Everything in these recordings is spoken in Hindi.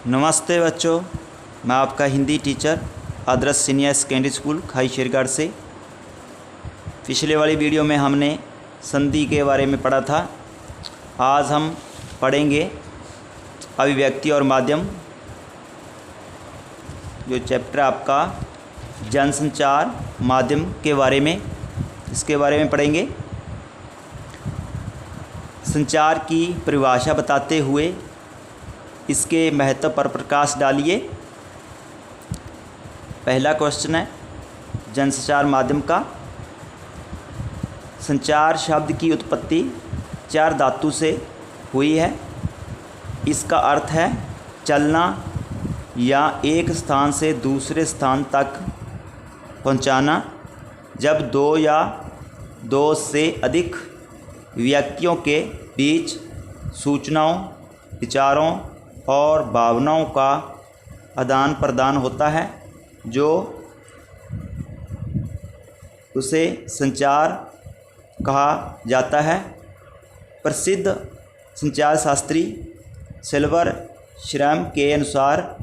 नमस्ते बच्चों, मैं आपका हिंदी टीचर आदर्श सीनियर सेकेंडरी स्कूल खाई शेरगढ़ से। पिछले वाली वीडियो में हमने संधि के बारे में पढ़ा था। आज हम पढ़ेंगे अभिव्यक्ति और माध्यम, जो चैप्टर आपका जनसंचार माध्यम के बारे में, इसके बारे में पढ़ेंगे। संचार की परिभाषा बताते हुए इसके महत्व पर प्रकाश डालिए। पहला क्वेश्चन है जनसंचार माध्यम का। संचार शब्द की उत्पत्ति 4 धातु से हुई है। इसका अर्थ है चलना या एक स्थान से दूसरे स्थान तक पहुंचाना। जब 2 या 2 से अधिक व्यक्तियों के बीच सूचनाओं, विचारों और भावनाओं का आदान प्रदान होता है, जो उसे संचार कहा जाता है। प्रसिद्ध संचार शास्त्री सिल्वर श्रम के अनुसार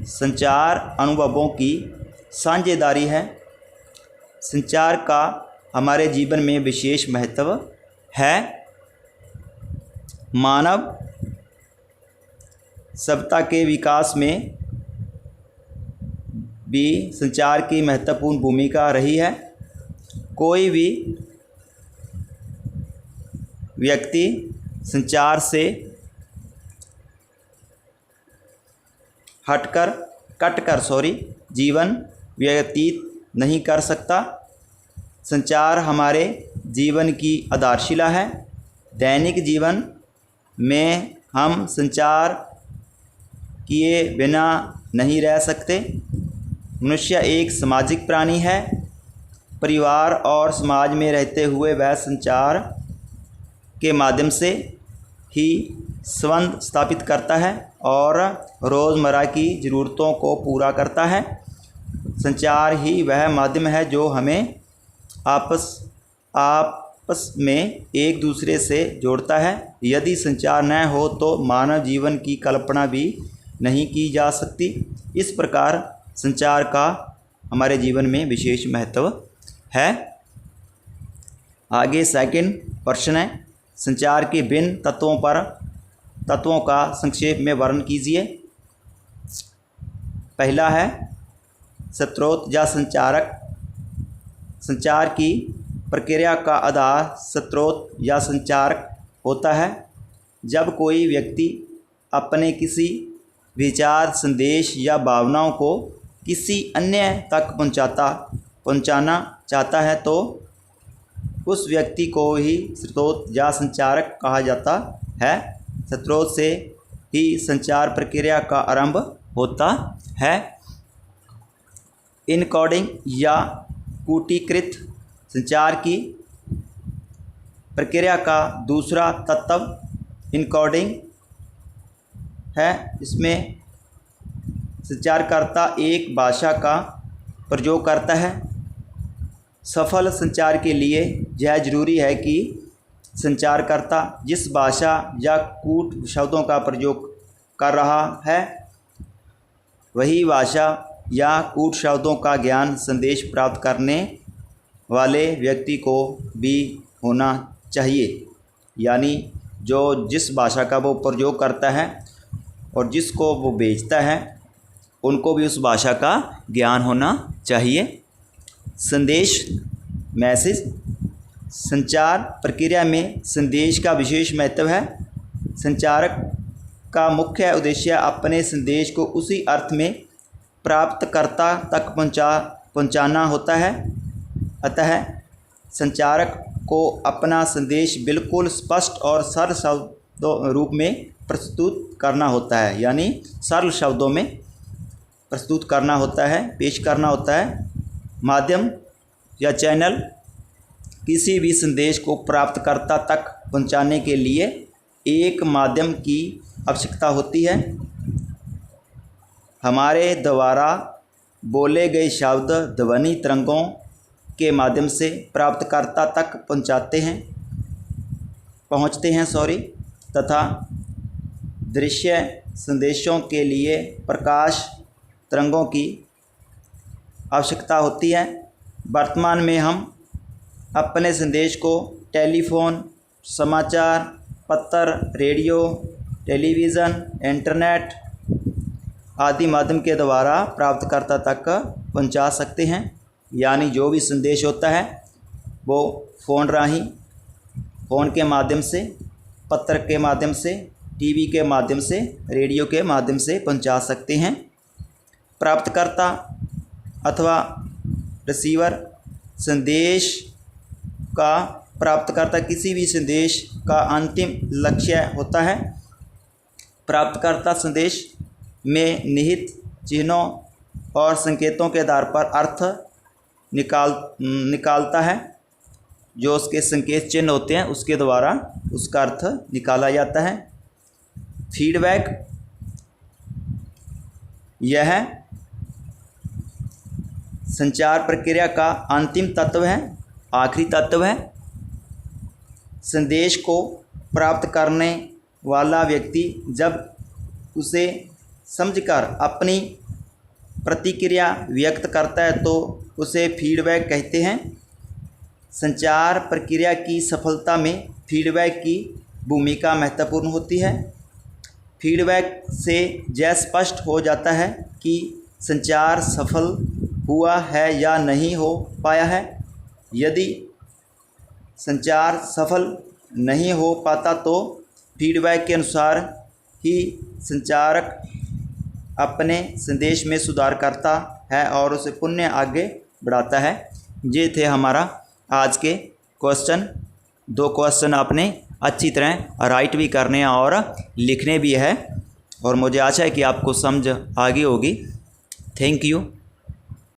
संचार अनुभवों की साझेदारी है। संचार का हमारे जीवन में विशेष महत्व है। मानव सभ्यता के विकास में भी संचार की महत्वपूर्ण भूमिका रही है। कोई भी व्यक्ति संचार से कटकर जीवन व्यतीत नहीं कर सकता। संचार हमारे जीवन की आधारशिला है। दैनिक जीवन में हम संचार किए बिना नहीं रह सकते। मनुष्य एक सामाजिक प्राणी है। परिवार और समाज में रहते हुए वह संचार के माध्यम से ही संबंध स्थापित करता है और रोज़मर्रा की ज़रूरतों को पूरा करता है। संचार ही वह माध्यम है जो हमें आपस में एक दूसरे से जोड़ता है। यदि संचार न हो तो मानव जीवन की कल्पना भी नहीं की जा सकती। इस प्रकार संचार का हमारे जीवन में विशेष महत्व है। आगे सेकंड प्रश्न है, संचार के भिन्न तत्वों का संक्षेप में वर्णन कीजिए। पहला है स्रोत या संचारक। संचार की प्रक्रिया का आधार स्रोत या संचारक होता है। जब कोई व्यक्ति अपने किसी विचार, संदेश या भावनाओं को किसी अन्य तक पहुंचाना चाहता है तो उस व्यक्ति को ही स्रोत या संचारक कहा जाता है। स्रोत से ही संचार प्रक्रिया का आरंभ होता है। इनकोडिंग या कूटीकृत संचार की प्रक्रिया का दूसरा तत्व इनकोडिंग है। इसमें संचारकर्ता एक भाषा का प्रयोग करता है। सफल संचार के लिए यह जरूरी है कि संचारकर्ता जिस भाषा या कूट शब्दों का प्रयोग कर रहा है, वही भाषा या कूट शब्दों का ज्ञान संदेश प्राप्त करने वाले व्यक्ति को भी होना चाहिए। यानी जो जिस भाषा का वो प्रयोग करता है और जिसको वो बेचता है, उनको भी उस भाषा का ज्ञान होना चाहिए। संदेश, मैसेज। संचार प्रक्रिया में संदेश का विशेष महत्व है। संचारक का मुख्य उद्देश्य अपने संदेश को उसी अर्थ में प्राप्तकर्ता तक पहुंचाना होता है। अतः संचारक को अपना संदेश बिल्कुल स्पष्ट और सरल शब्दों रूप में प्रस्तुत करना होता है। यानी सरल शब्दों में प्रस्तुत करना होता है, पेश करना होता है। माध्यम या चैनल किसी भी संदेश को प्राप्तकर्ता तक पहुंचाने के लिए एक माध्यम की आवश्यकता होती है। हमारे द्वारा बोले गए शब्द ध्वनि तरंगों के माध्यम से प्राप्तकर्ता तक पहुंचते हैं तथा दृश्य संदेशों के लिए प्रकाश तरंगों की आवश्यकता होती है। वर्तमान में हम अपने संदेश को टेलीफोन, समाचार पत्र, रेडियो, टेलीविज़न, इंटरनेट आदि माध्यम के द्वारा प्राप्तकर्ता तक पहुंचा सकते हैं। यानी जो भी संदेश होता है वो फ़ोन के माध्यम से, पत्र के माध्यम से, टीवी के माध्यम से, रेडियो के माध्यम से पहुंचा सकते हैं। प्राप्तकर्ता अथवा रिसीवर संदेश का प्राप्तकर्ता किसी भी संदेश का अंतिम लक्ष्य होता है। प्राप्तकर्ता संदेश में निहित चिन्हों और संकेतों के आधार पर अर्थ निकालता है। जो उसके संकेत चिन्ह होते हैं उसके द्वारा उसका अर्थ निकाला जाता है। फीडबैक यह संचार प्रक्रिया का अंतिम तत्व है, आखिरी तत्व है। संदेश को प्राप्त करने वाला व्यक्ति जब उसे समझकर अपनी प्रतिक्रिया व्यक्त करता है तो उसे फीडबैक कहते हैं। संचार प्रक्रिया की सफलता में फीडबैक की भूमिका महत्वपूर्ण होती है। फीडबैक से यह स्पष्ट हो जाता है कि संचार सफल हुआ है या नहीं हो पाया है। यदि संचार सफल नहीं हो पाता तो फीडबैक के अनुसार ही संचारक अपने संदेश में सुधार करता है और उसे पुनः आगे बढ़ाता है। ये थे हमारा आज के क्वेश्चन। 2 क्वेश्चन आपने अच्छी तरह राइट भी करने हैं और लिखने भी है और मुझे आशा है कि आपको समझ आ गई होगी। Thank you.